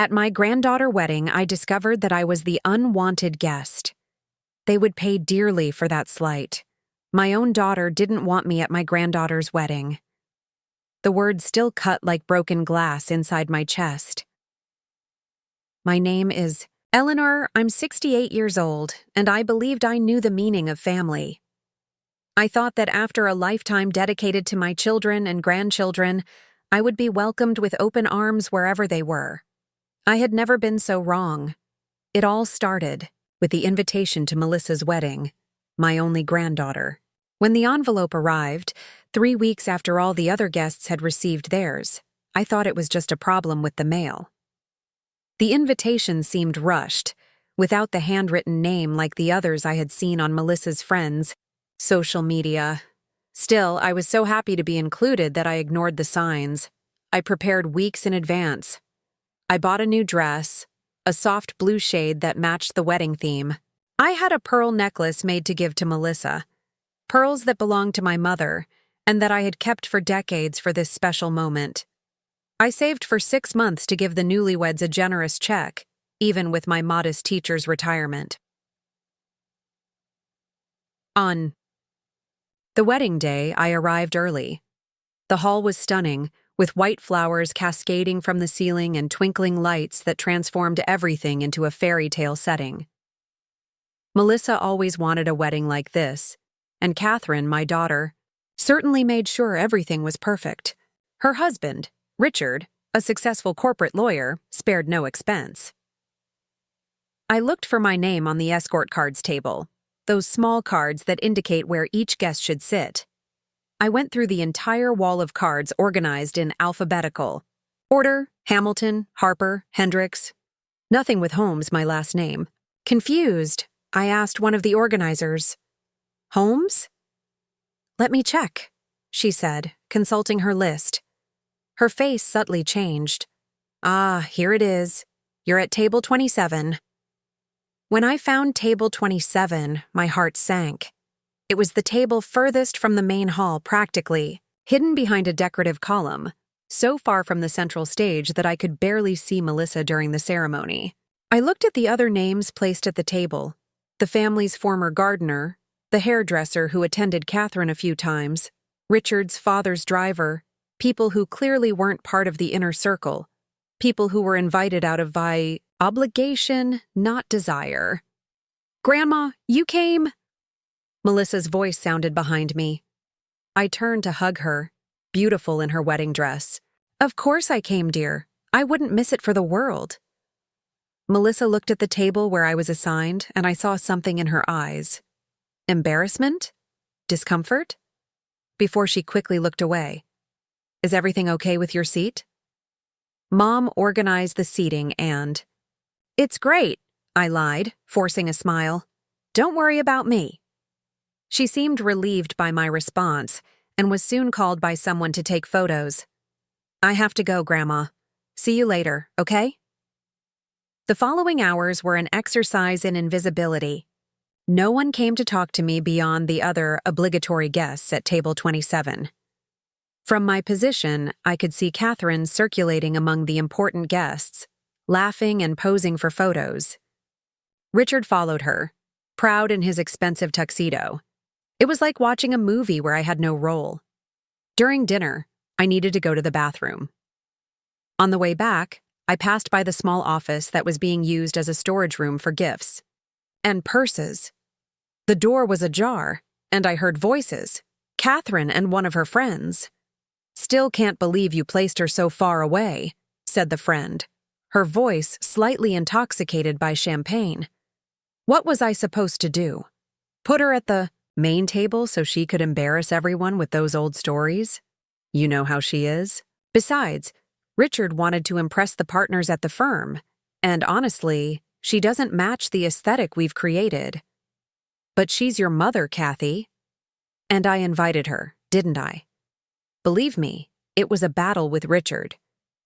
At my granddaughter wedding, I discovered that I was the unwanted guest. They would pay dearly for that slight. My own daughter didn't want me at my granddaughter's wedding. The words still cut like broken glass inside my chest. My name is Eleanor. I'm 68 years old, and I believed I knew the meaning of family. I thought that after a lifetime dedicated to my children and grandchildren, I would be welcomed with open arms wherever they were. I had never been so wrong. It all started with the invitation to Melissa's wedding, my only granddaughter. When the envelope arrived, 3 weeks after all the other guests had received theirs, I thought it was just a problem with the mail. The invitation seemed rushed, without the handwritten name like the others I had seen on Melissa's friends, social media. Still, I was so happy to be included that I ignored the signs. I prepared weeks in advance. I bought a new dress, a soft blue shade that matched the wedding theme. I had a pearl necklace made to give to Melissa, pearls that belonged to my mother and that I had kept for decades for this special moment. I saved for 6 months to give the newlyweds a generous check, even with my modest teacher's retirement. On the wedding day, I arrived early. The hall was stunning, with white flowers cascading from the ceiling and twinkling lights that transformed everything into a fairy tale setting. Melissa always wanted a wedding like this, and Katherine, my daughter, certainly made sure everything was perfect. Her husband, Richard, a successful corporate lawyer, spared no expense. I looked for my name on the escort cards table, those small cards that indicate where each guest should sit. I went through the entire wall of cards organized in alphabetical order: Hamilton, Harper, Hendricks. Nothing with Holmes, my last name. Confused, I asked one of the organizers, "Holmes?" "Let me check," she said, consulting her list. Her face subtly changed. "Ah, here it is. You're at table 27. When I found table 27, my heart sank. It was the table furthest from the main hall practically, hidden behind a decorative column, so far from the central stage that I could barely see Melissa during the ceremony. I looked at the other names placed at the table: the family's former gardener, the hairdresser who attended Katherine a few times, Richard's father's driver, people who clearly weren't part of the inner circle, people who were invited out of by obligation, not desire. "Grandma, you came?" Melissa's voice sounded behind me. I turned to hug her, beautiful in her wedding dress. "Of course I came, dear. I wouldn't miss it for the world." Melissa looked at the table where I was assigned, and I saw something in her eyes. Embarrassment? Discomfort? Before she quickly looked away. "Is everything okay with your seat?" Mom organized the seating and... "It's great," I lied, forcing a smile. "Don't worry about me." She seemed relieved by my response and was soon called by someone to take photos. "I have to go, Grandma. See you later, okay?" The following hours were an exercise in invisibility. No one came to talk to me beyond the other obligatory guests at table 27. From my position, I could see Katherine circulating among the important guests, laughing and posing for photos. Richard followed her, proud in his expensive tuxedo. It was like watching a movie where I had no role. During dinner, I needed to go to the bathroom. On the way back, I passed by the small office that was being used as a storage room for gifts. And purses. The door was ajar, and I heard voices. Katherine and one of her friends. "Still can't believe you placed her so far away," said the friend, her voice slightly intoxicated by champagne. What was I supposed to do? Put her at the main table so she could embarrass everyone with those old stories? You know how she is. Besides, Richard wanted to impress the partners at the firm, and honestly, she doesn't match the aesthetic we've created. "But she's your mother, Kathy." And I invited her, didn't I? Believe me, it was a battle with Richard.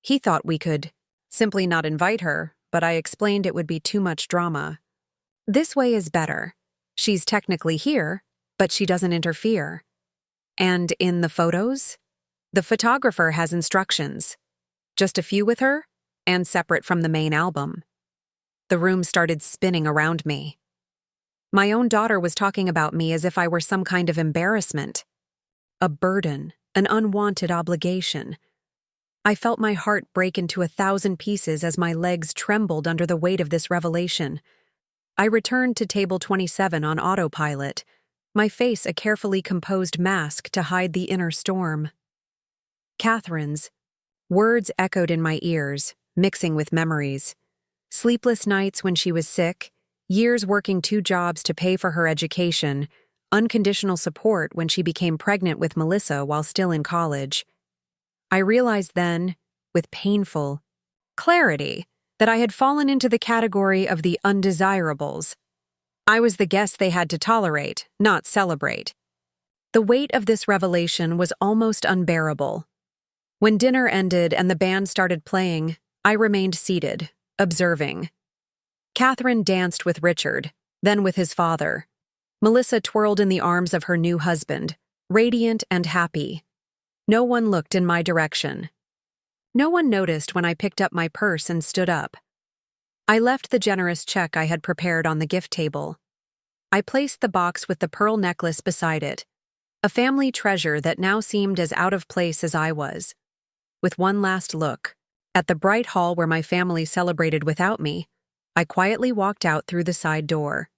He thought we could simply not invite her, but I explained it would be too much drama. "This way is better. She's technically here, but she doesn't interfere. And in the photos? The photographer has instructions. Just a few with her? and separate from the main album. The room started spinning around me. My own daughter was talking about me as if I were some kind of embarrassment, a burden, an unwanted obligation. I felt my heart break into 1,000 pieces as my legs trembled under the weight of this revelation. I returned to table 27 on autopilot, my face a carefully composed mask to hide the inner storm. Katherine's words echoed in my ears, mixing with memories. Sleepless nights when she was sick, years working 2 jobs to pay for her education, unconditional support when she became pregnant with Melissa while still in college. I realized then, with painful clarity, that I had fallen into the category of the undesirables. I was the guest they had to tolerate, not celebrate. The weight of this revelation was almost unbearable. When dinner ended and the band started playing, I remained seated, observing. Katherine danced with Richard, then with his father. Melissa twirled in the arms of her new husband, radiant and happy. No one looked in my direction. No one noticed when I picked up my purse and stood up. I left the generous check I had prepared on the gift table. I placed the box with the pearl necklace beside it, a family treasure that now seemed as out of place as I was. With one last look at the bright hall where my family celebrated without me, I quietly walked out through the side door.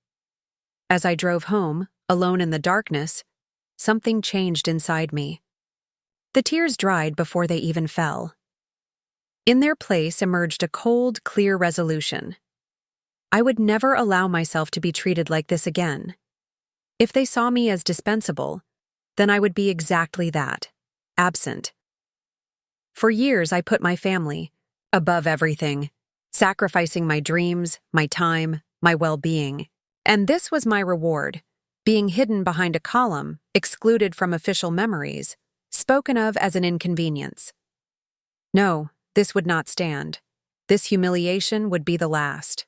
As I drove home, alone in the darkness, something changed inside me. The tears dried before they even fell. In their place emerged a cold, clear resolution. I would never allow myself to be treated like this again. If they saw me as dispensable, then I would be exactly that, absent. For years I put my family above everything, sacrificing my dreams, my time, my well-being. And this was my reward, being hidden behind a column, excluded from official memories, spoken of as an inconvenience. No, this would not stand. This humiliation would be the last.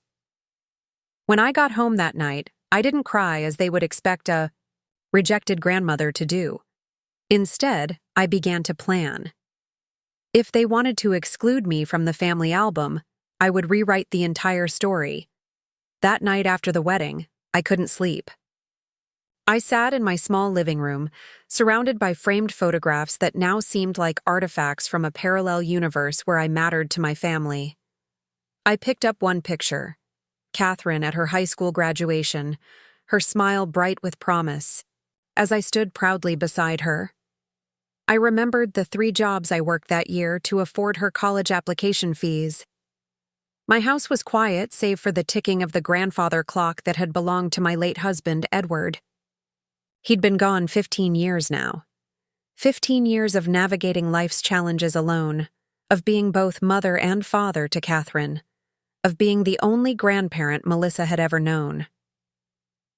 When I got home that night, I didn't cry as they would expect a rejected grandmother to do. Instead, I began to plan. If they wanted to exclude me from the family album, I would rewrite the entire story. That night after the wedding, I couldn't sleep. I sat in my small living room, surrounded by framed photographs that now seemed like artifacts from a parallel universe where I mattered to my family. I picked up one picture, Katherine at her high school graduation, her smile bright with promise. As I stood proudly beside her, I remembered the 3 jobs I worked that year to afford her college application fees. My house was quiet save for the ticking of the grandfather clock that had belonged to my late husband, Edward. He'd been gone 15 years now. 15 years of navigating life's challenges alone, of being both mother and father to Katherine, of being the only grandparent Melissa had ever known.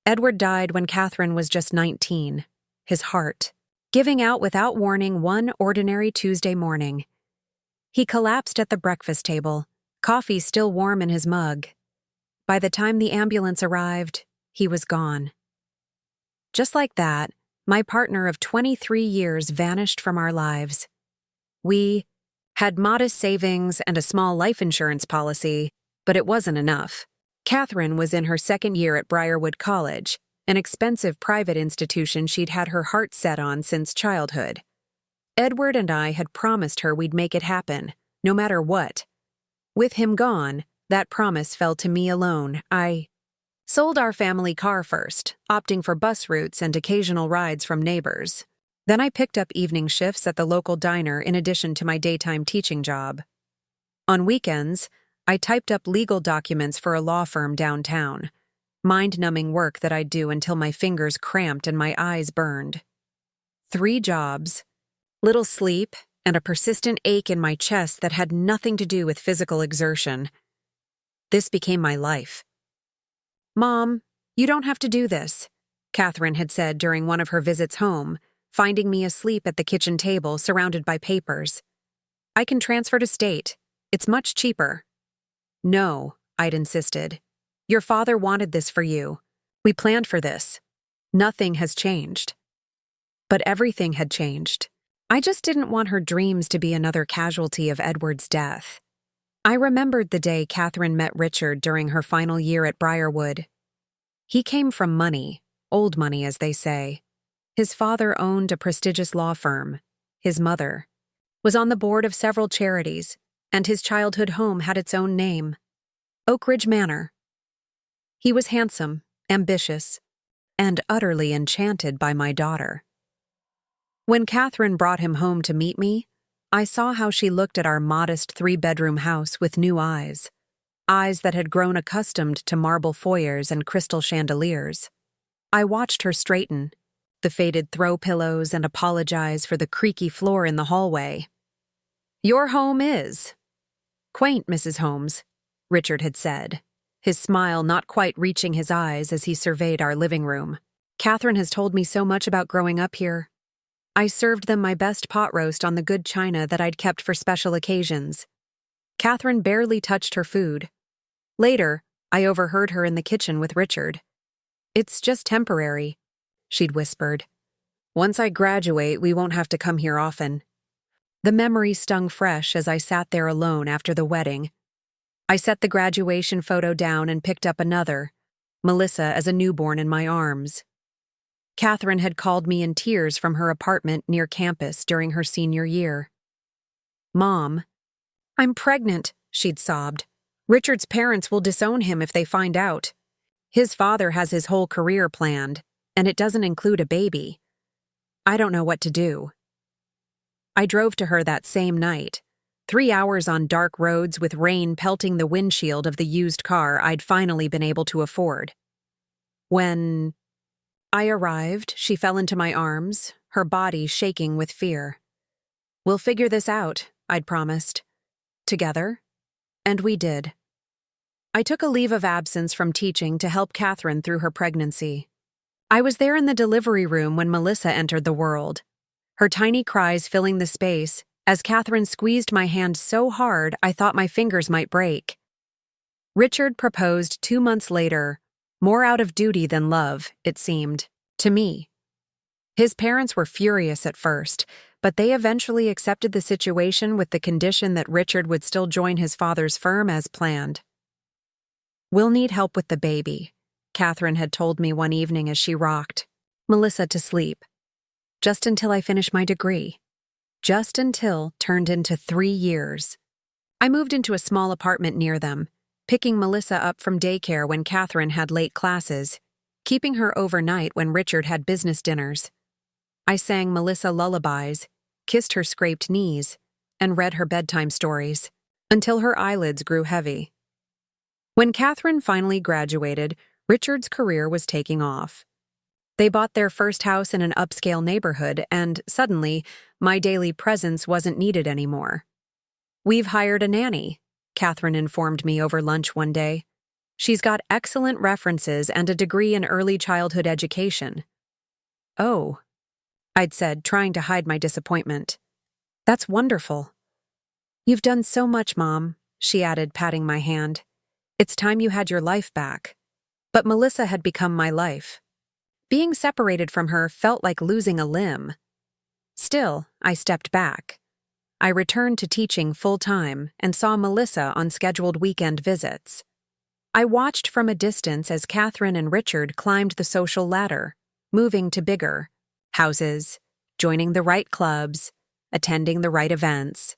Edward died when Katherine was just 19, his heart giving out without warning one ordinary Tuesday morning. He collapsed at the breakfast table, coffee still warm in his mug. By the time the ambulance arrived, he was gone. Just like that, my partner of 23 years vanished from our lives. We had modest savings and a small life insurance policy, but it wasn't enough. Katherine was in her 2nd year at Briarwood College, an expensive private institution she'd had her heart set on since childhood. Edward and I had promised her we'd make it happen, no matter what. With him gone, that promise fell to me alone. I sold our family car first, opting for bus routes and occasional rides from neighbors. Then I picked up evening shifts at the local diner in addition to my daytime teaching job. On weekends, I typed up legal documents for a law firm downtown, mind-numbing work that I'd do until my fingers cramped and my eyes burned. 3 jobs, little sleep, and a persistent ache in my chest that had nothing to do with physical exertion. This became my life. "Mom, you don't have to do this," Katherine had said during one of her visits home, finding me asleep at the kitchen table surrounded by papers. "I can transfer to state. It's much cheaper." "No," I'd insisted. "Your father wanted this for you. We planned for this. Nothing has changed." But everything had changed. I just didn't want her dreams to be another casualty of Edward's death. I remembered the day Katherine met Richard during her final year at Briarwood. He came from money, old money as they say. His father owned a prestigious law firm. His mother was on the board of several charities, and his childhood home had its own name, Oak Ridge Manor. He was handsome, ambitious, and utterly enchanted by my daughter. When Katherine brought him home to meet me, I saw how she looked at our modest 3-bedroom house with new eyes that had grown accustomed to marble foyers and crystal chandeliers. I watched her straighten the faded throw pillows and apologize for the creaky floor in the hallway. "Your home is quaint, Mrs. Holmes," Richard had said, his smile not quite reaching his eyes as he surveyed our living room. "Katherine has told me so much about growing up here. I served them my best pot roast on the good china that I'd kept for special occasions." Katherine barely touched her food. Later, I overheard her in the kitchen with Richard. "It's just temporary," she'd whispered. "Once I graduate, we won't have to come here often." The memory stung fresh as I sat there alone after the wedding. I set the graduation photo down and picked up another, Melissa as a newborn in my arms. Katherine had called me in tears from her apartment near campus during her senior year. "Mom, I'm pregnant," she'd sobbed. "Richard's parents will disown him if they find out. His father has his whole career planned, and it doesn't include a baby. I don't know what to do." I drove to her that same night, 3 hours on dark roads with rain pelting the windshield of the used car I'd finally been able to afford. When I arrived, she fell into my arms, her body shaking with fear. "We'll figure this out," I'd promised. "Together." And we did. I took a leave of absence from teaching to help Katherine through her pregnancy. I was there in the delivery room when Melissa entered the world, her tiny cries filling the space as Katherine squeezed my hand so hard I thought my fingers might break. Richard proposed 2 months later, more out of duty than love, it seemed, to me. His parents were furious at first, but they eventually accepted the situation with the condition that Richard would still join his father's firm as planned. "We'll need help with the baby," Katherine had told me one evening as she rocked Melissa to sleep. "Just until I finish my degree." Just until turned into 3 years. I moved into a small apartment near them, picking Melissa up from daycare when Katherine had late classes, keeping her overnight when Richard had business dinners. I sang Melissa lullabies, kissed her scraped knees, and read her bedtime stories, until her eyelids grew heavy. When Katherine finally graduated, Richard's career was taking off. They bought their first house in an upscale neighborhood, and suddenly, my daily presence wasn't needed anymore. "We've hired a nanny," Katherine informed me over lunch one day. "She's got excellent references and a degree in early childhood education." "Oh," I'd said, trying to hide my disappointment. "That's wonderful." "You've done so much, Mom," she added, patting my hand. "It's time you had your life back." But Melissa had become my life. Being separated from her felt like losing a limb. Still, I stepped back. I returned to teaching full-time and saw Melissa on scheduled weekend visits. I watched from a distance as Katherine and Richard climbed the social ladder, moving to bigger houses, joining the right clubs, attending the right events.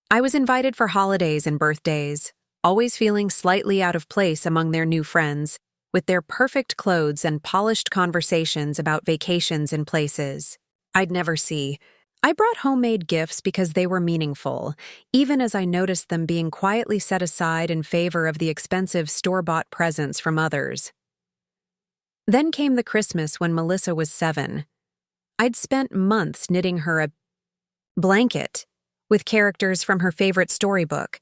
I was invited for holidays and birthdays, always feeling slightly out of place among their new friends, with their perfect clothes and polished conversations about vacations in places I'd never see. I brought homemade gifts because they were meaningful, even as I noticed them being quietly set aside in favor of the expensive store-bought presents from others. Then came the Christmas when Melissa was 7. I'd spent months knitting her a blanket with characters from her favorite storybook.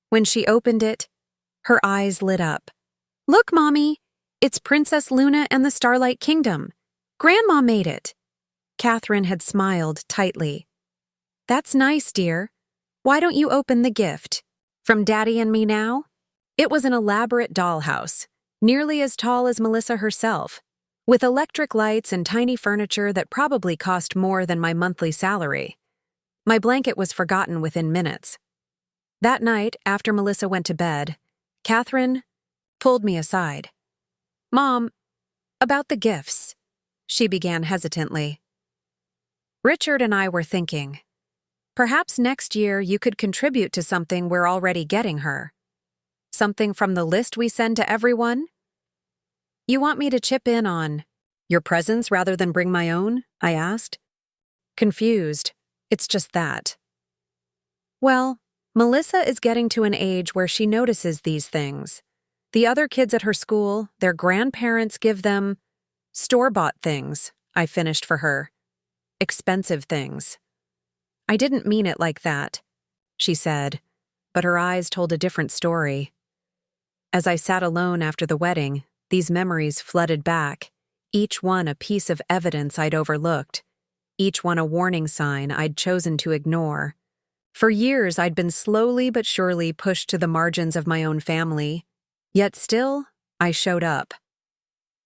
When she opened it, her eyes lit up. "Look, Mommy! It's Princess Luna and the Starlight Kingdom. Grandma made it." Katherine had smiled tightly. "That's nice, dear. Why don't you open the gift? From Daddy and me now?" It was an elaborate dollhouse, nearly as tall as Melissa herself, with electric lights and tiny furniture that probably cost more than my monthly salary. My blanket was forgotten within minutes. That night, after Melissa went to bed, Katherine pulled me aside. "Mom, about the gifts," she began hesitantly. "Richard and I were thinking, perhaps next year you could contribute to something we're already getting her. Something from the list we send to everyone? You want me to chip in on your presents rather than bring my own?" I asked. Confused. It's just that. Well, Melissa is getting to an age where she notices these things. The other kids at her school, their grandparents give them store-bought things, I finished for her. Expensive things. "I didn't mean it like that," she said, but her eyes told a different story. As I sat alone after the wedding, these memories flooded back, each one a piece of evidence I'd overlooked, each one a warning sign I'd chosen to ignore. For years, I'd been slowly but surely pushed to the margins of my own family, yet still, I showed up.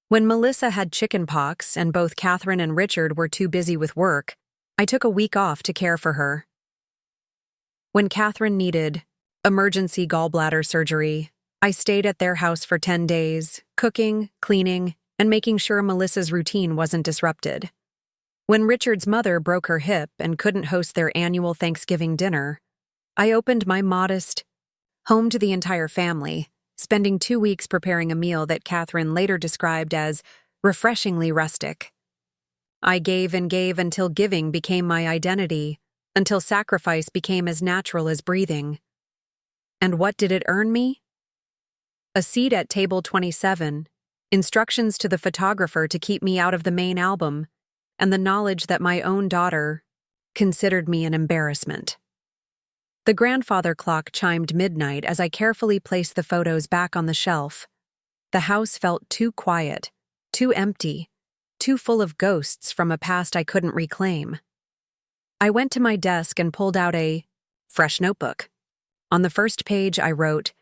When Melissa had chickenpox and both Katherine and Richard were too busy with work, I took a week off to care for her. When Katherine needed emergency gallbladder surgery, I stayed at their house for 10 days, cooking, cleaning, and making sure Melissa's routine wasn't disrupted. When Richard's mother broke her hip and couldn't host their annual Thanksgiving dinner, I opened my modest home to the entire family, spending 2 weeks preparing a meal that Katherine later described as refreshingly rustic. I gave and gave until giving became my identity, until sacrifice became as natural as breathing. And what did it earn me? A seat at table 27, instructions to the photographer to keep me out of the main album, and the knowledge that my own daughter considered me an embarrassment. The grandfather clock chimed midnight as I carefully placed the photos back on the shelf. The house felt too quiet, too empty, too full of ghosts from a past I couldn't reclaim. I went to my desk and pulled out a fresh notebook. On the first page, I wrote,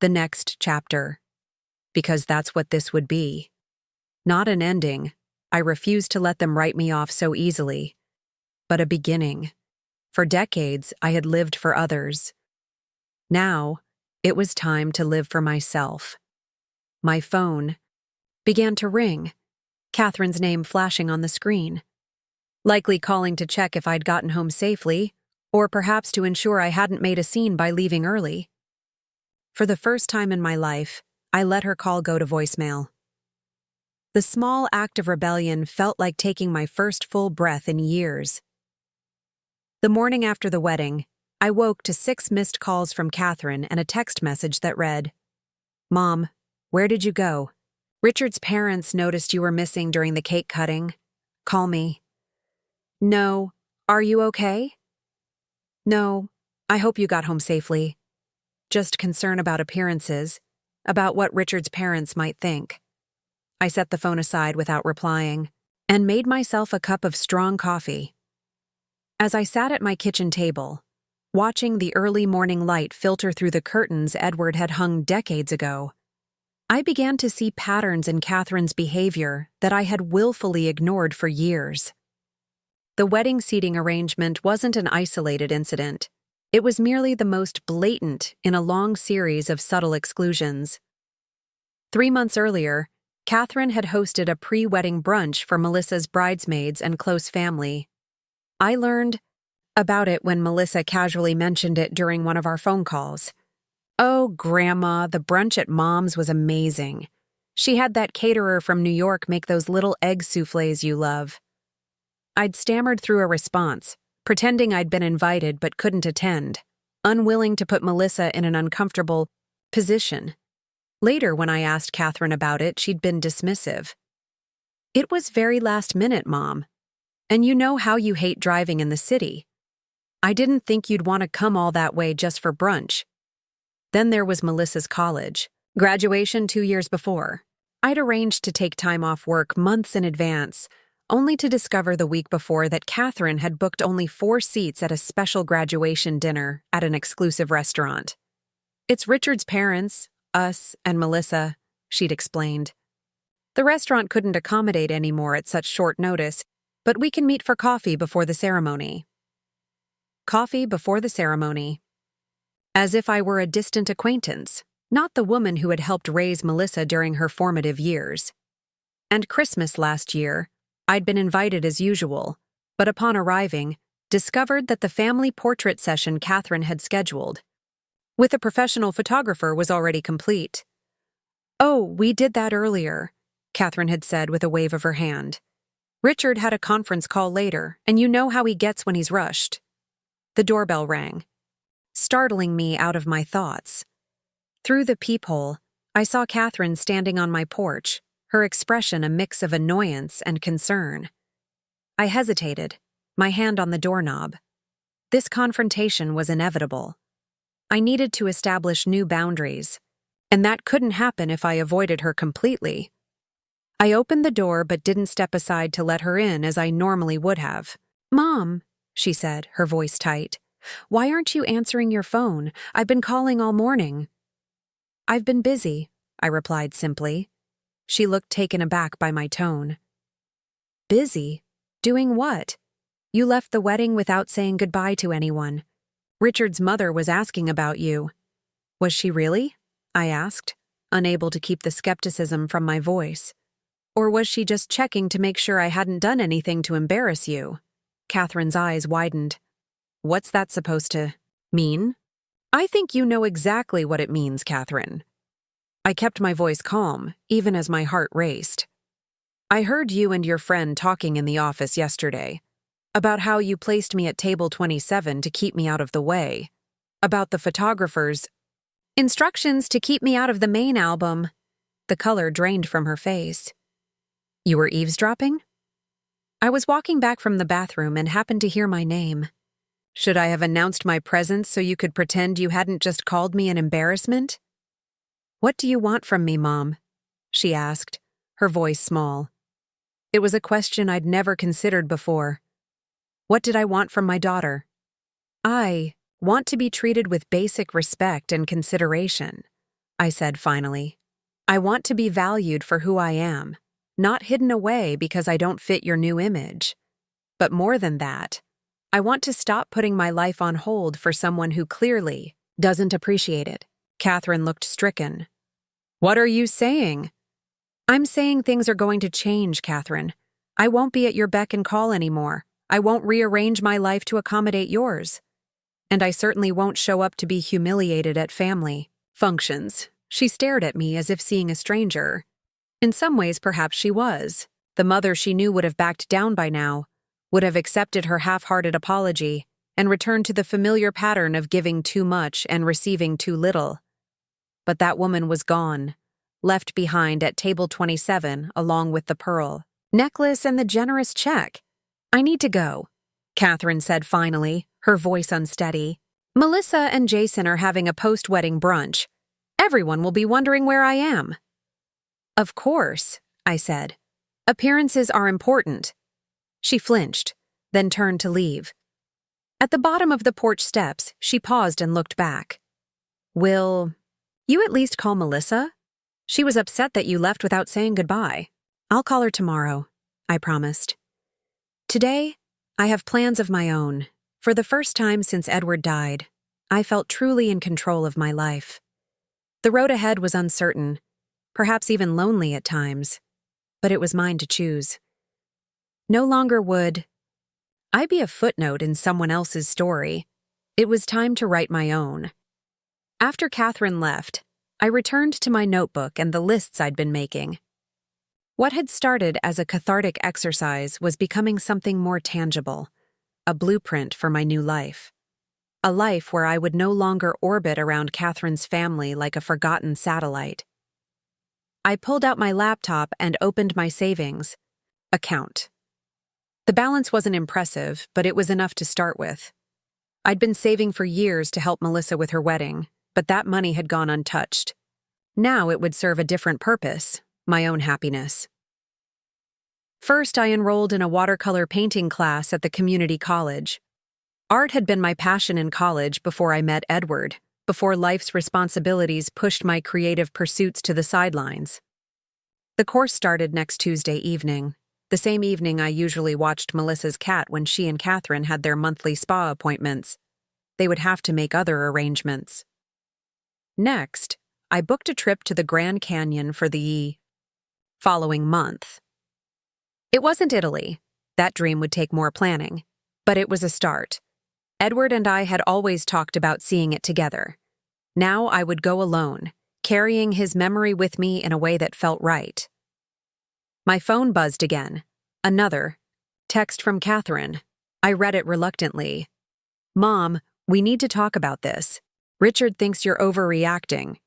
"The next chapter," because that's what this would be. Not an ending. I refused to let them write me off so easily. But a beginning. For decades, I had lived for others. Now, it was time to live for myself. My phone began to ring, Katherine's name flashing on the screen. Likely calling to check if I'd gotten home safely, or perhaps to ensure I hadn't made a scene by leaving early. For the first time in my life, I let her call go to voicemail. The small act of rebellion felt like taking my first full breath in years. The morning after the wedding, I woke to 6 missed calls from Katherine and a text message that read, "Mom, where did you go? Richard's parents noticed you were missing during the cake cutting. Call me." "No. Are you okay?" "No. I hope you got home safely. Just concern about appearances, about what Richard's parents might think." I set the phone aside without replying, and made myself a cup of strong coffee. As I sat at my kitchen table, watching the early morning light filter through the curtains Edward had hung decades ago, I began to see patterns in Katherine's behavior that I had willfully ignored for years. The wedding seating arrangement wasn't an isolated incident. It was merely the most blatant in a long series of subtle exclusions. 3 months earlier, Katherine had hosted a pre-wedding brunch for Melissa's bridesmaids and close family. I learned about it when Melissa casually mentioned it during one of our phone calls. "Oh, Grandma, the brunch at Mom's was amazing. She had that caterer from New York make those little egg soufflés you love." I'd stammered through a response, pretending I'd been invited but couldn't attend, unwilling to put Melissa in an uncomfortable position. Later, when I asked Katherine about it, she'd been dismissive. "It was very last minute, Mom. And you know how you hate driving in the city. I didn't think you'd want to come all that way just for brunch." Then there was Melissa's college. Graduation 2 years before. I'd arranged to take time off work months in advance, only to discover the week before that Katherine had booked only 4 seats at a special graduation dinner at an exclusive restaurant. "It's Richard's parents, us, and Melissa," she'd explained. "The restaurant couldn't accommodate any more at such short notice, but we can meet for coffee before the ceremony." Coffee before the ceremony. as if I were a distant acquaintance, not the woman who had helped raise Melissa during her formative years. And Christmas last year, I'd been invited as usual, but upon arriving, discovered that the family portrait session Katherine had scheduled with a professional photographer was already complete. "Oh, we did that earlier," Katherine had said with a wave of her hand. "Richard had a conference call later, and you know how he gets when he's rushed." The doorbell rang, startling me out of my thoughts. Through the peephole, I saw Katherine standing on my porch, her expression a mix of annoyance and concern. I hesitated, my hand on the doorknob. This confrontation was inevitable. I needed to establish new boundaries, and that couldn't happen if I avoided her completely. I opened the door but didn't step aside to let her in as I normally would have. "Mom," she said, her voice tight, "why aren't you answering your phone? I've been calling all morning." "I've been busy," I replied simply. She looked taken aback by my tone. "Busy? Doing what? You left the wedding without saying goodbye to anyone. Richard's mother was asking about you." "Was she really?" I asked, unable to keep the skepticism from my voice. "Or was she just checking to make sure I hadn't done anything to embarrass you?" Katherine's eyes widened. "What's that supposed to mean?" "I think you know exactly what it means, Katherine." I kept my voice calm, even as my heart raced. "I heard you and your friend talking in the office yesterday about how you placed me at table 27 to keep me out of the way, about the photographer's instructions to keep me out of the main album." The color drained from her face. "You were eavesdropping?" "I was walking back from the bathroom and happened to hear my name." "Should I have announced my presence so you could pretend you hadn't just called me an embarrassment?" "What do you want from me, Mom?" she asked, her voice small. It was a question I'd never considered before. What did I want from my daughter? "I want to be treated with basic respect and consideration," I said finally. "I want to be valued for who I am, not hidden away because I don't fit your new image. But more than that, I want to stop putting my life on hold for someone who clearly doesn't appreciate it." Katherine looked stricken. "What are you saying?" "I'm saying things are going to change, Katherine. I won't be at your beck and call anymore. I won't rearrange my life to accommodate yours. And I certainly won't show up to be humiliated at family functions." She stared at me as if seeing a stranger. In some ways, perhaps she was. The mother she knew would have backed down by now, would have accepted her half-hearted apology, and returned to the familiar pattern of giving too much and receiving too little. But that woman was gone, left behind at table 27 along with the pearl necklace and the generous check. "I need to go," Katherine said finally, her voice unsteady. "Melissa and Jason are having a post-wedding brunch. Everyone will be wondering where I am." "Of course," I said. "Appearances are important." She flinched, then turned to leave. At the bottom of the porch steps, she paused and looked back. "Will you at least call Melissa? She was upset that you left without saying goodbye." "I'll call her tomorrow," I promised. Today, I have plans of my own. For the first time since Edward died, I felt truly in control of my life. The road ahead was uncertain, perhaps even lonely at times, but it was mine to choose. No longer would I be a footnote in someone else's story. It was time to write my own. After Katherine left, I returned to my notebook and the lists I'd been making. What had started as a cathartic exercise was becoming something more tangible, a blueprint for my new life. A life where I would no longer orbit around Katherine's family like a forgotten satellite. I pulled out my laptop and opened my savings account. The balance wasn't impressive, but it was enough to start with. I'd been saving for years to help Melissa with her wedding, but that money had gone untouched. Now it would serve a different purpose, my own happiness. First, I enrolled in a watercolor painting class at the community college. Art had been my passion in college before I met Edward, before life's responsibilities pushed my creative pursuits to the sidelines. The course started next Tuesday evening, the same evening I usually watched Melissa's cat when she and Katherine had their monthly spa appointments. they would have to make other arrangements. Next, I booked a trip to the Grand Canyon for the following month. It wasn't Italy. That dream would take more planning. But it was a start. Edward and I had always talked about seeing it together. Now I would go alone, carrying his memory with me in a way that felt right. My phone buzzed again. Another text from Katherine. I read it reluctantly. "Mom, we need to talk about this. Richard thinks you're overreacting."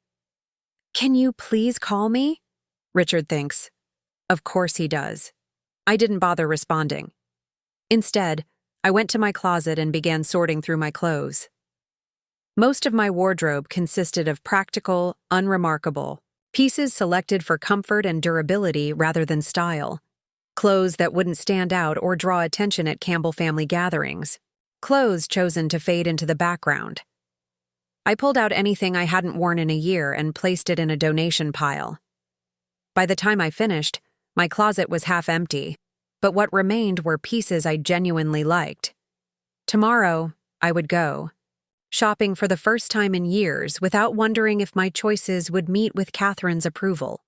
"Can you please call me?" Richard thinks. Of course he does. I didn't bother responding. Instead, I went to my closet and began sorting through my clothes. Most of my wardrobe consisted of practical, unremarkable pieces selected for comfort and durability rather than style. Clothes that wouldn't stand out or draw attention at Campbell family gatherings. Clothes chosen to fade into the background. I pulled out anything I hadn't worn in a year and placed it in a donation pile. By the time I finished, my closet was half empty, but what remained were pieces I genuinely liked. Tomorrow, I would go, shopping for the first time in years without wondering if my choices would meet with Katherine's approval.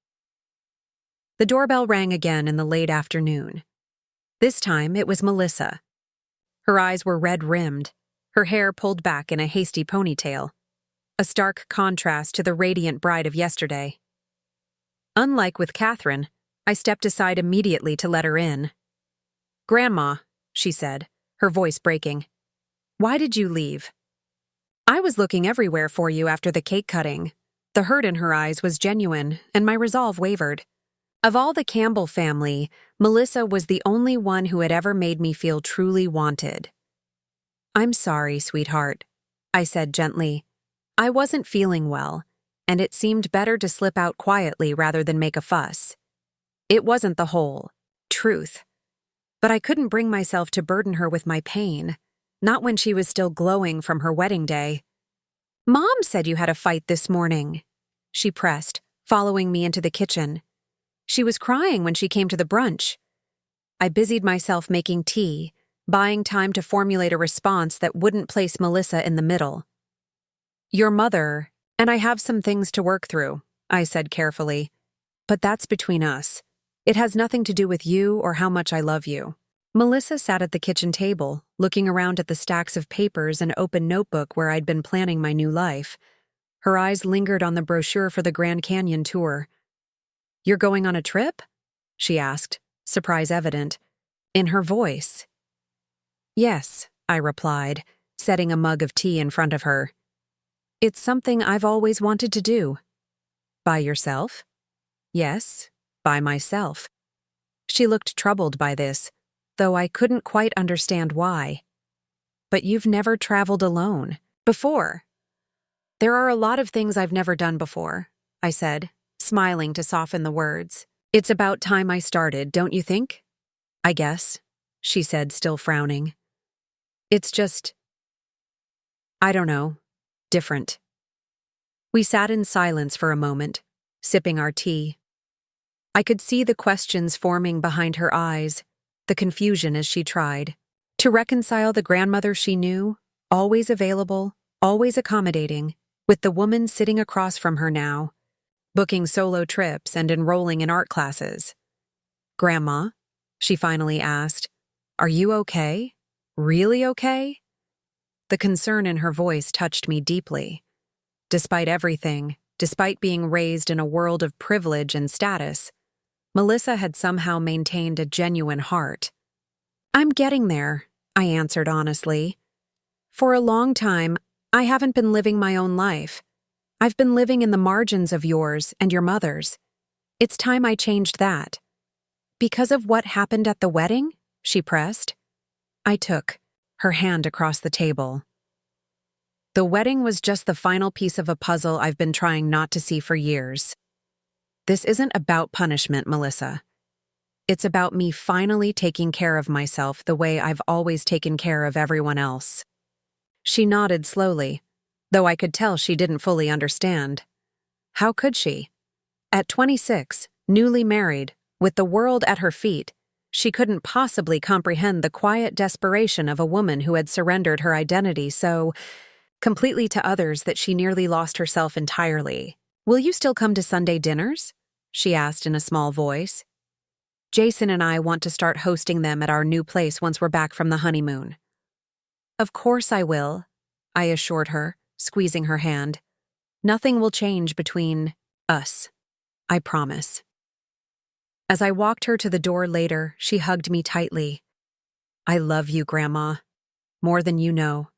The doorbell rang again in the late afternoon. This time it was Melissa. Her eyes were red-rimmed, her hair pulled back in a hasty ponytail, a stark contrast to the radiant bride of yesterday. Unlike with Katherine, I stepped aside immediately to let her in. "Grandma," she said, her voice breaking. "Why did you leave?" "I was looking everywhere for you after the cake cutting." The hurt in her eyes was genuine, and my resolve wavered. Of all the Campbell family, Melissa was the only one who had ever made me feel truly wanted. "I'm sorry, sweetheart," I said gently. I wasn't feeling well, and it seemed better to slip out quietly rather than make a fuss. It wasn't the whole truth, but I couldn't bring myself to burden her with my pain, not when she was still glowing from her wedding day. "Mom said you had a fight this morning," she pressed, following me into the kitchen. She was crying when she came to the brunch. I busied myself making tea, buying time to formulate a response that wouldn't place Melissa in the middle. "Your mother and I have some things to work through," I said carefully. "But that's between us. It has nothing to do with you or how much I love you." Melissa sat at the kitchen table, looking around at the stacks of papers and open notebook where I'd been planning my new life. Her eyes lingered on the brochure for the Grand Canyon tour. "You're going on a trip?" she asked, surprise evident in her voice. "Yes," I replied, setting a mug of tea in front of her. "It's something I've always wanted to do." "By yourself?" "Yes, by myself." She looked troubled by this, though I couldn't quite understand why. "But you've never traveled alone before." "There are a lot of things I've never done before," I said, smiling to soften the words. "It's about time I started, don't you think?" "I guess," she said, still frowning. "It's just, I don't know, different." We sat in silence for a moment, sipping our tea. I could see the questions forming behind her eyes, the confusion as she tried to reconcile the grandmother she knew, always available, always accommodating, with the woman sitting across from her now, booking solo trips and enrolling in art classes. "Grandma," she finally asked, "are you okay? Really okay?" The concern in her voice touched me deeply. Despite everything, despite being raised in a world of privilege and status, Melissa had somehow maintained a genuine heart. "I'm getting there," I answered honestly. "For a long time, I haven't been living my own life. I've been living in the margins of yours and your mother's. It's time I changed that." "Because of what happened at the wedding?" she pressed. I took her hand across the table. "The wedding was just the final piece of a puzzle I've been trying not to see for years. This isn't about punishment, Melissa. It's about me finally taking care of myself the way I've always taken care of everyone else." She nodded slowly, though I could tell she didn't fully understand. How could she? At 26, newly married, with the world at her feet, she couldn't possibly comprehend the quiet desperation of a woman who had surrendered her identity so completely to others that she nearly lost herself entirely. "Will you still come to Sunday dinners?" she asked in a small voice. "Jason and I want to start hosting them at our new place once we're back from the honeymoon." "Of course I will," I assured her, squeezing her hand. "Nothing will change between us. I promise." As I walked her to the door later, she hugged me tightly. "I love you, Grandma. More than you know."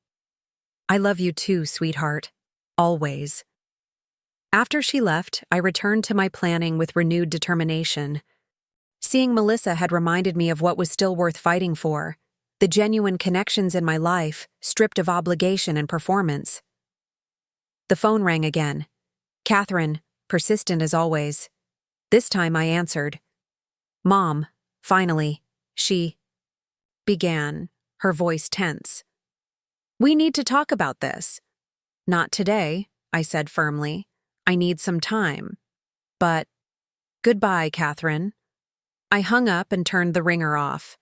"I love you too, sweetheart. Always." After she left, I returned to my planning with renewed determination. Seeing Melissa had reminded me of what was still worth fighting for, the genuine connections in my life, stripped of obligation and performance. The phone rang again. Katherine, persistent as always. This time I answered. "Mom, finally," she began, her voice tense. "We need to talk about this." "Not today," I said firmly. "I need some time." "But—" "Goodbye, Katherine." I hung up and turned the ringer off.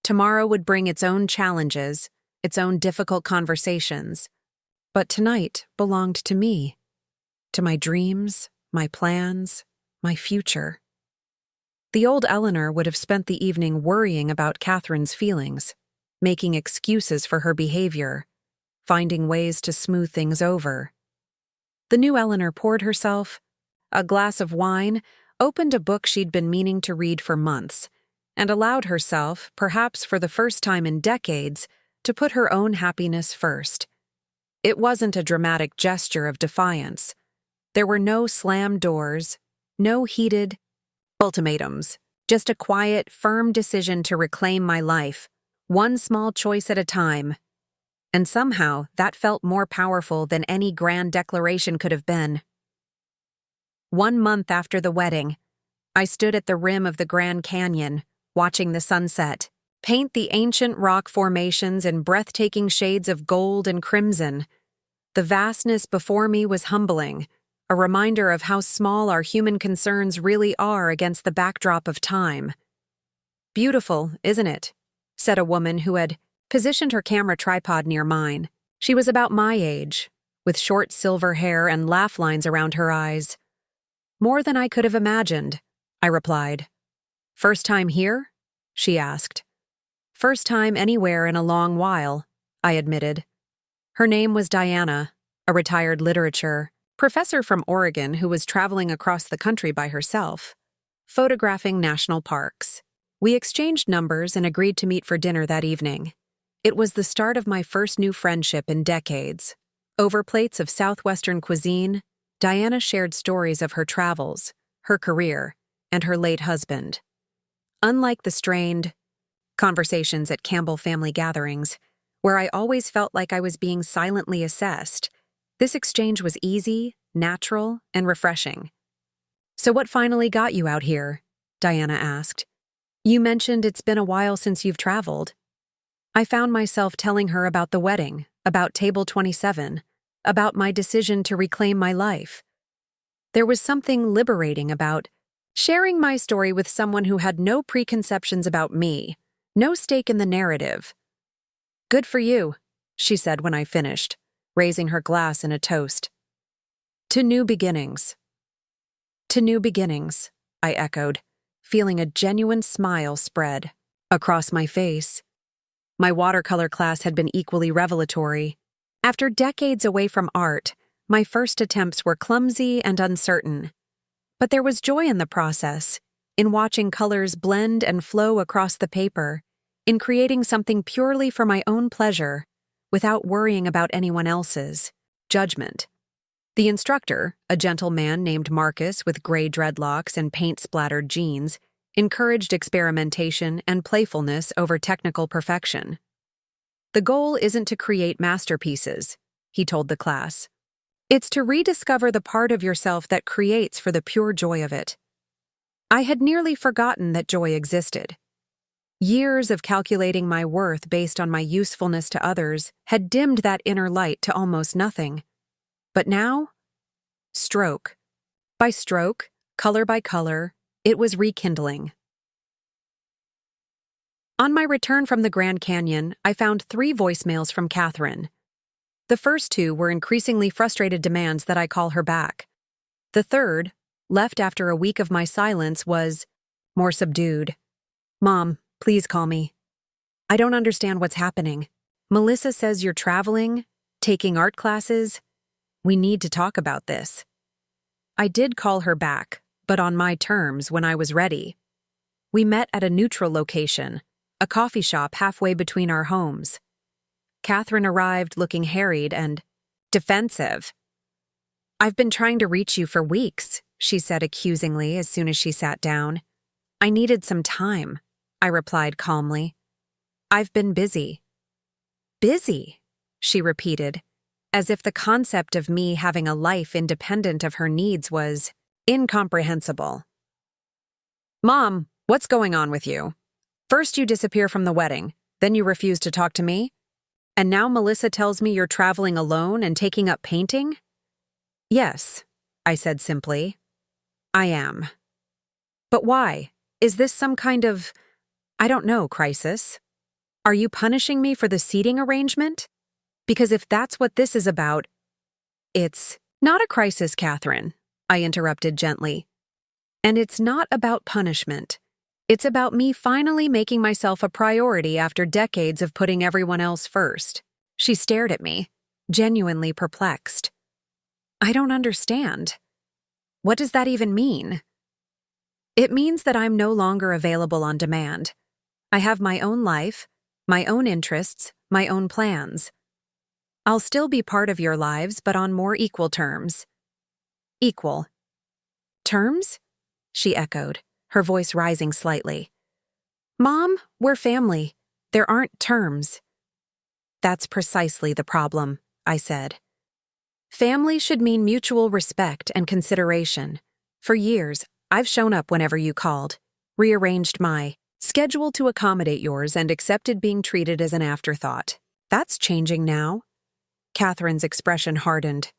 Tomorrow would bring its own challenges, its own difficult conversations. But tonight belonged to me, to my dreams, my plans, my future. The old Eleanor would have spent the evening worrying about Katherine's feelings, making excuses for her behavior, finding ways to smooth things over. The new Eleanor poured herself a glass of wine, opened a book she'd been meaning to read for months, and allowed herself, perhaps for the first time in decades, to put her own happiness first. It wasn't a dramatic gesture of defiance. There were no slammed doors, no heated ultimatums, just a quiet, firm decision to reclaim my life, one small choice at a time. And somehow, that felt more powerful than any grand declaration could have been. 1 month after the wedding, I stood at the rim of the Grand Canyon, watching the sunset paint the ancient rock formations in breathtaking shades of gold and crimson. The vastness before me was humbling, a reminder of how small our human concerns really are against the backdrop of time. "Beautiful, isn't it?" said a woman who had positioned her camera tripod near mine. She was about my age, with short silver hair and laugh lines around her eyes. "More than I could have imagined," I replied. "First time here?" she asked. "First time anywhere in a long while," I admitted. Her name was Diana, a retired literature professor from Oregon who was traveling across the country by herself, photographing national parks. We exchanged numbers and agreed to meet for dinner that evening. It was the start of my first new friendship in decades. Over plates of Southwestern cuisine, Diana shared stories of her travels, her career, and her late husband. Unlike the strained conversations at Campbell family gatherings, where I always felt like I was being silently assessed, this exchange was easy, natural, and refreshing. "So what finally got you out here?" Diana asked. "You mentioned it's been a while since you've traveled." I found myself telling her about the wedding, about Table 27, about my decision to reclaim my life. There was something liberating about sharing my story with someone who had no preconceptions about me, no stake in the narrative. "Good for you," she said when I finished, raising her glass in a toast. "To new beginnings." "To new beginnings," I echoed, feeling a genuine smile spread across my face. My watercolor class had been equally revelatory. After decades away from art, my first attempts were clumsy and uncertain. But there was joy in the process, in watching colors blend and flow across the paper, in creating something purely for my own pleasure, without worrying about anyone else's judgment. The instructor, a gentle man named Marcus with gray dreadlocks and paint-splattered jeans, encouraged experimentation and playfulness over technical perfection. "The goal isn't to create masterpieces," he told the class. "It's to rediscover the part of yourself that creates for the pure joy of it." I had nearly forgotten that joy existed. Years of calculating my worth based on my usefulness to others had dimmed that inner light to almost nothing. But now, stroke by stroke, color by color, it was rekindling. On my return from the Grand Canyon, I found 3 voicemails from Katherine. The first two were increasingly frustrated demands that I call her back. The third, left after a week of my silence, was more subdued. Mom, please call me. I don't understand what's happening. Melissa says you're traveling, taking art classes. We need to talk about this. I did call her back, but on my terms when I was ready. We met at a neutral location, a coffee shop halfway between our homes. Katherine arrived looking harried and defensive. I've been trying to reach you for weeks, she said accusingly as soon as she sat down. I needed some time, I replied calmly. I've been busy. Busy, she repeated, as if the concept of me having a life independent of her needs was incomprehensible. Mom, what's going on with you? First you disappear from the wedding, then you refuse to talk to me? And now Melissa tells me you're traveling alone and taking up painting? Yes, I said simply. I am. But why? Is this some kind of, I don't know, crisis? Are you punishing me for the seating arrangement? Because if that's what this is about, it's not a crisis, Katherine, I interrupted gently. And it's not about punishment. It's about me finally making myself a priority after decades of putting everyone else first. She stared at me, genuinely perplexed. I don't understand. What does that even mean? It means that I'm no longer available on demand. I have my own life, my own interests, my own plans. I'll still be part of your lives, but on more equal terms. Equal. Terms? She echoed, her voice rising slightly. Mom, we're family. There aren't terms. That's precisely the problem, I said. Family should mean mutual respect and consideration. For years, I've shown up whenever you called, rearranged my schedule to accommodate yours, and accepted being treated as an afterthought. That's changing now. Katherine's expression hardened.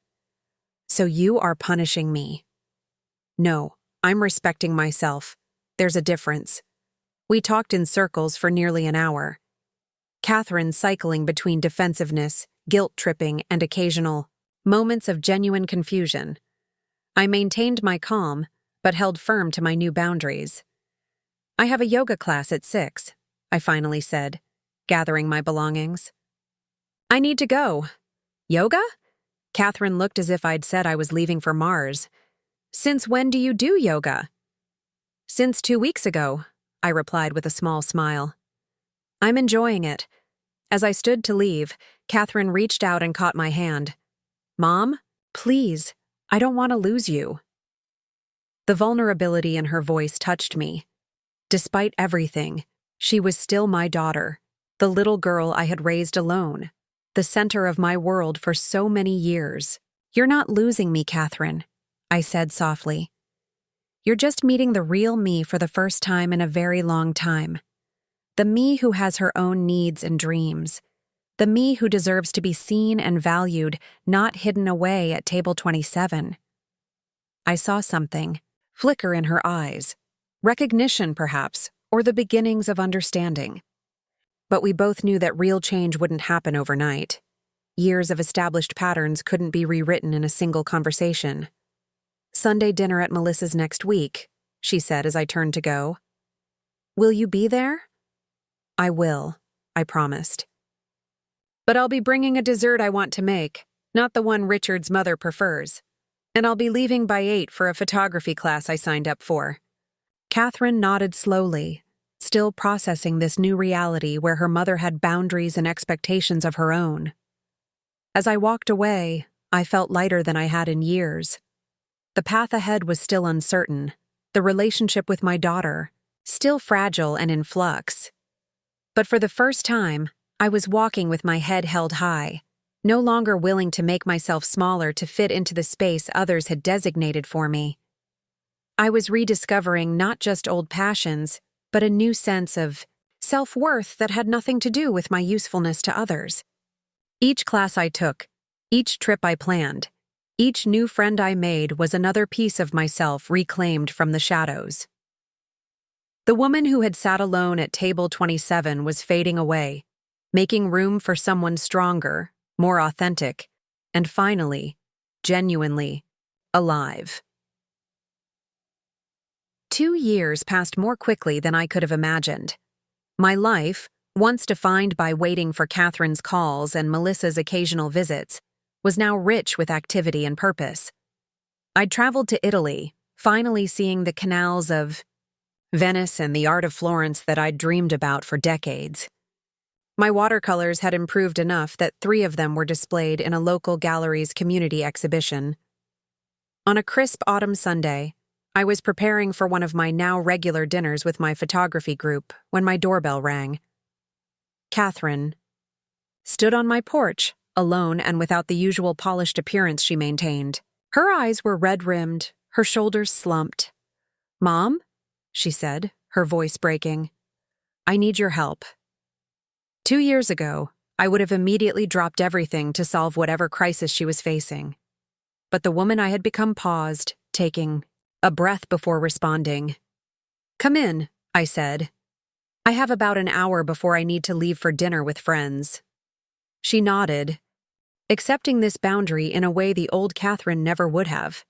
So you are punishing me. No, I'm respecting myself. There's a difference. We talked in circles for nearly an hour. Katherine cycling between defensiveness, guilt-tripping, and occasional moments of genuine confusion. I maintained my calm, but held firm to my new boundaries. I have a yoga class at 6, I finally said, gathering my belongings. I need to go. Yoga? Katherine looked as if I'd said I was leaving for Mars. Since when do you do yoga? Since 2 weeks ago, I replied with a small smile. I'm enjoying it. As I stood to leave, Katherine reached out and caught my hand. Mom, please, I don't want to lose you. The vulnerability in her voice touched me. Despite everything, she was still my daughter, the little girl I had raised alone, the center of my world for so many years. You're not losing me, Katherine, I said softly. You're just meeting the real me for the first time in a very long time. The me who has her own needs and dreams. The me who deserves to be seen and valued, not hidden away at table 27. I saw something flicker in her eyes. Recognition, perhaps, or the beginnings of understanding. But we both knew that real change wouldn't happen overnight. Years of established patterns couldn't be rewritten in a single conversation. Sunday dinner at Melissa's next week, she said as I turned to go. Will you be there? I will, I promised. But I'll be bringing a dessert I want to make, not the one Richard's mother prefers. And I'll be leaving by 8 for a photography class I signed up for. Katherine nodded slowly, still processing this new reality where her mother had boundaries and expectations of her own. As I walked away, I felt lighter than I had in years. The path ahead was still uncertain, the relationship with my daughter, still fragile and in flux. But for the first time, I was walking with my head held high, no longer willing to make myself smaller to fit into the space others had designated for me. I was rediscovering not just old passions, but a new sense of self-worth that had nothing to do with my usefulness to others. Each class I took, each trip I planned, each new friend I made was another piece of myself reclaimed from the shadows. The woman who had sat alone at table 27 was fading away, making room for someone stronger, more authentic, and finally, genuinely, alive. 2 years passed more quickly than I could have imagined. My life, once defined by waiting for Katherine's calls and Melissa's occasional visits, was now rich with activity and purpose. I'd traveled to Italy, finally seeing the canals of Venice and the art of Florence that I'd dreamed about for decades. My watercolors had improved enough that 3 of them were displayed in a local gallery's community exhibition. On a crisp autumn Sunday, I was preparing for one of my now regular dinners with my photography group when my doorbell rang. Katherine stood on my porch, alone and without the usual polished appearance she maintained. Her eyes were red-rimmed, her shoulders slumped. "Mom?" she said, her voice breaking. "I need your help." 2 years ago, I would have immediately dropped everything to solve whatever crisis she was facing. But the woman I had become paused, taking a breath before responding. "Come in," I said. "I have about an hour before I need to leave for dinner with friends." She nodded, accepting this boundary in a way the old Katherine never would have.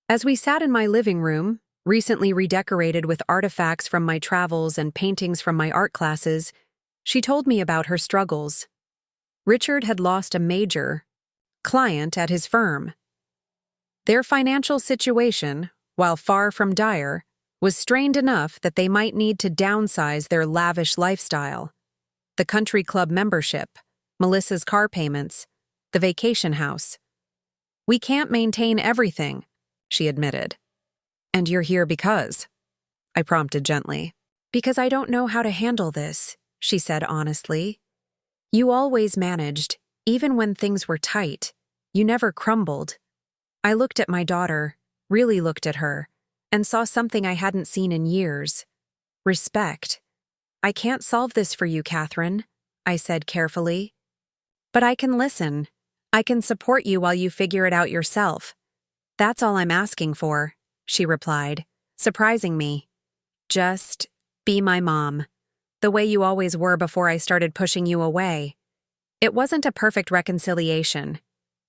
As we sat in my living room, recently redecorated with artifacts from my travels and paintings from my art classes, she told me about her struggles. Richard had lost a major client at his firm. Their financial situation, while far from dire, was strained enough that they might need to downsize their lavish lifestyle. The country club membership, Melissa's car payments, the vacation house. "We can't maintain everything," she admitted. "And you're here because?" I prompted gently. "Because I don't know how to handle this," she said honestly. "You always managed, even when things were tight. You never crumbled." I looked at my daughter, really looked at her, and saw something I hadn't seen in years. Respect. "I can't solve this for you, Katherine," I said carefully. "But I can listen. I can support you while you figure it out yourself. That's all I'm asking for," she replied, surprising me. "Just be my mom, the way you always were before I started pushing you away." It wasn't a perfect reconciliation.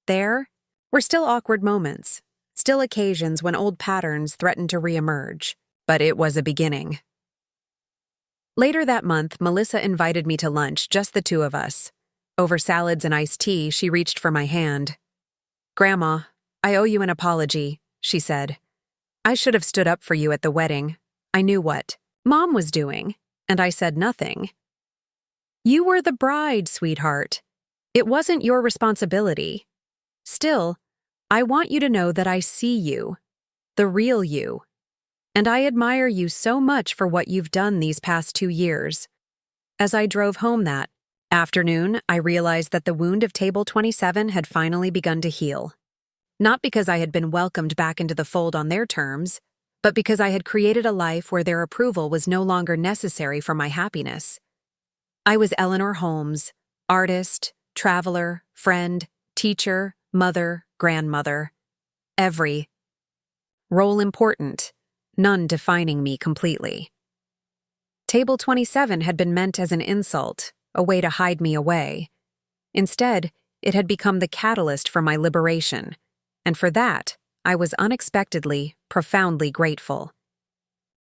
There were still awkward moments, still occasions when old patterns threatened to reemerge, but it was a beginning. Later that month, Melissa invited me to lunch, just the 2 of us. Over salads and iced tea, she reached for my hand. "Grandma, I owe you an apology," she said. "I should have stood up for you at the wedding. I knew what Mom was doing, and I said nothing." "You were the bride, sweetheart. It wasn't your responsibility. Still, I want you to know that I see you, the real you, and I admire you so much for what you've done these past 2 years. As I drove home that afternoon, I realized that the wound of Table 27 had finally begun to heal. Not because I had been welcomed back into the fold on their terms, but because I had created a life where their approval was no longer necessary for my happiness. I was Eleanor Holmes, artist, traveler, friend, teacher, mother, grandmother. Every role important, none defining me completely. Table 27 had been meant as an insult, a way to hide me away. Instead, it had become the catalyst for my liberation, and for that, I was unexpectedly, profoundly grateful.